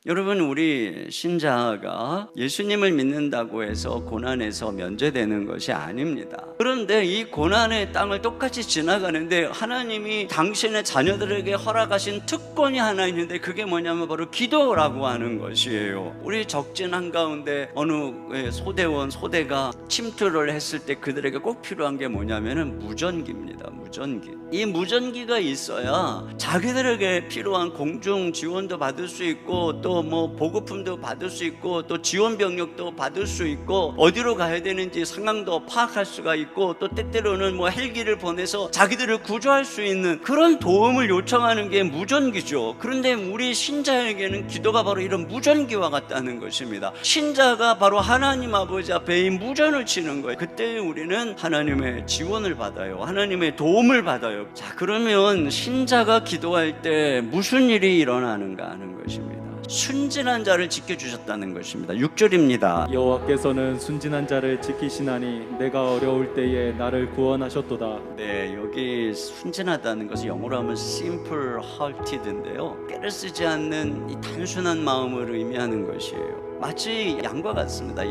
여러분, 우리 신자가 예수님을 믿는다고 해서 고난에서 면제되는 것이 아닙니다. 그런데 이 고난의 땅을 똑같이 지나가는데 하나님이 당신의 자녀들에게 허락하신 특권이 하나 있는데, 그게 뭐냐면 바로 기도라고 하는 것이에요. 우리 적진 한가운데 어느 소대가 침투를 했을 때 그들에게 꼭 필요한 게 뭐냐면은 무전기입니다. 무전기. 이 무전기가 있어야 자기들에게 필요한 공중 지원도 받을 수 있고, 또 뭐 보급품도 받을 수 있고, 또 지원 병력도 받을 수 있고, 어디로 가야 되는지 상황도 파악할 수가 있고, 또 때때로는 뭐 헬기를 보내서 자기들을 구조할 수 있는 그런 도움을 요청하는 게 무전기죠. 그런데 우리 신자에게는 기도가 바로 이런 무전기와 같다는 것입니다. 신자가 바로 하나님 아버지 앞에 이 무전을 치는 거예요. 그때 우리는 하나님의 지원을 받아요. 하나님의 도움을 받아요. 자, 그러면 신자가 기도할 때 무슨 일이 일어나는가 하는 것입니다. 순진한 자를 지켜주셨다는 것입니다. 6절입니다. 여호와께서는 순진한 자를 지키시나니 내가 어려울 때에 나를 구원하셨도다. 네, 여기 순진하다는 것은 영어로 하면 simple hearted인데요, 깨를 쓰지 않는 이 단순한 마음을 의미하는 것이에요. 마치 양과 같습니다.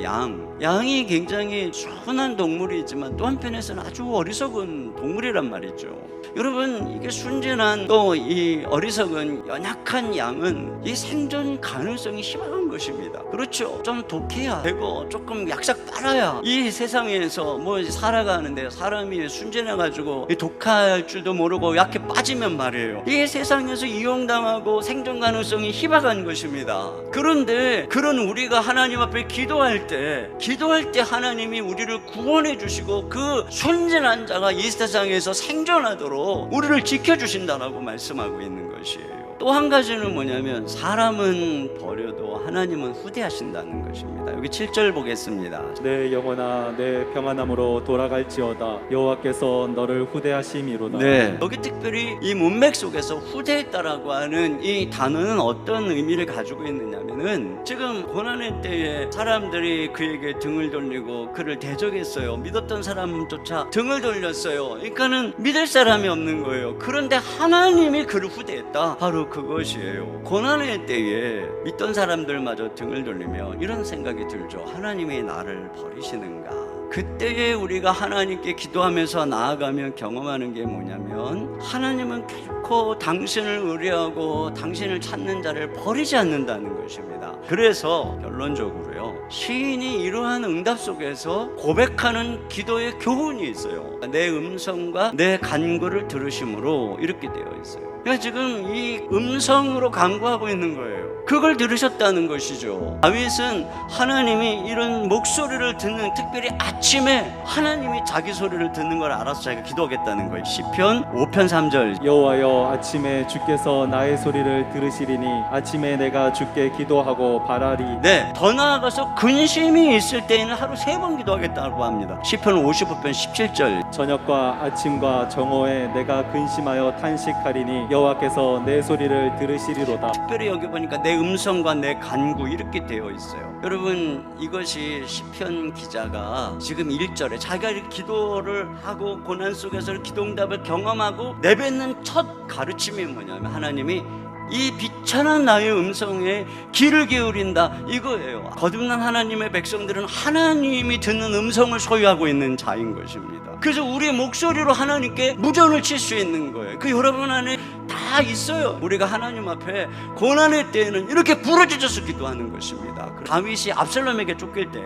양이 굉장히 순한 동물이지만 또 한편에서는 아주 어리석은 동물이란 말이죠. 여러분, 이게 순진한 또 이 어리석은 연약한 양은 이 생존 가능성이 희박한 것입니다. 그렇죠. 좀 독해야 되고 조금 약삭 빨아야 이 세상에서 뭐 살아가는데, 사람이 순진해가지고 독할 줄도 모르고 약해 빠지면 말이에요, 이 세상에서 이용당하고 생존 가능성이 희박한 것입니다. 그런데 그런 우리가 하나님 앞에 기도할 때 하나님이 우리를 구원해 주시고 그 순진한 자가 이 세상에서 생존하도록 우리를 지켜주신다라고 말씀하고 있는 것이에요. 또 한 가지는 뭐냐면, 사람은 버려도 하나님은 후대하신다는 것입니다. 여기 7절 보겠습니다. 내 영혼아 내 평안함으로 돌아갈지어다. 여호와께서 너를 후대하심이로다. 네, 여기 특별히 이 문맥 속에서 후대했다라고 하는 이 단어는 어떤 의미를 가지고 있느냐면은, 지금 고난의 때에 사람들이 그에게 등을 돌리고 그를 대적했어요. 믿었던 사람조차 등을 돌렸어요. 그러니까는 믿을 사람이 없는 거예요. 그런데 하나님이 그를 후대했다, 바로 그것이에요. 고난의 때에 믿던 사람들마저 등을 돌리며 이런 생각이 들죠. 하나님이 나를 버리시는가? 그때에 우리가 하나님께 기도하면서 나아가면 경험하는 게 뭐냐면, 하나님은 결코 당신을 의뢰하고 당신을 찾는 자를 버리지 않는다는 것입니다. 그래서 결론적으로요, 시인이 이러한 응답 속에서 고백하는 기도의 교훈이 있어요. 내 음성과 내 간구를 들으심으로 이렇게 되어 있어요. 그러니까 지금 이 음성으로 간구하고 있는 거예요. 그걸 들으셨다는 것이죠. 다윗은 하나님이 이런 목소리를 듣는, 특별히 아침에 하나님이 자기 소리를 듣는 걸 알아서 자기가 기도하겠다는 거예요. 시편 5편 3절. 여호와여 아침에 주께서 나의 소리를 들으시리니 아침에 내가 주께 기도하고 바라리. 네, 더 나아가서 근심이 있을 때에는 하루 3번 기도하겠다고 합니다. 시편 55편 17절. 저녁과 아침과 정오에 내가 근심하여 탄식하리니 여호와께서 내 소리를 들으시리로다. 특별히 여기 보니까 내 음성과 내 간구 이렇게 되어 있어요. 여러분, 이것이 시편 기자가 지금 1절에 자기가 이렇게 기도를 하고 고난 속에서 기도응답을 경험하고 내뱉는 첫 가르침이 뭐냐면, 하나님이 이 비천한 나의 음성에 귀를 기울인다, 이거예요. 거듭난 하나님의 백성들은 하나님이 듣는 음성을 소유하고 있는 자인 것입니다. 그래서 우리의 목소리로 하나님께 무전을 칠 수 있는 거예요. 그 여러분 안에 다 있어요. 우리가 하나님 앞에 고난의 때에는 이렇게 부르짖어서 기도하는 것입니다. 다윗이 압살롬에게 쫓길 때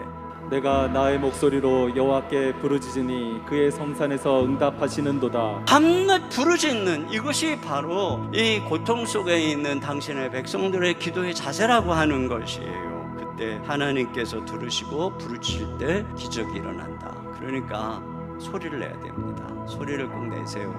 내가 나의 목소리로 여호와께 부르짖으니 그의 성산에서 응답하시는도다. 밤낮 부르짖는 이것이 바로 이 고통 속에 있는 당신의 백성들의 기도의 자세라고 하는 것이에요. 그때 하나님께서 들으시고 부르짖을 때 기적이 일어난다. 그러니까 소리를 내야 됩니다. 소리를 꼭 내세요.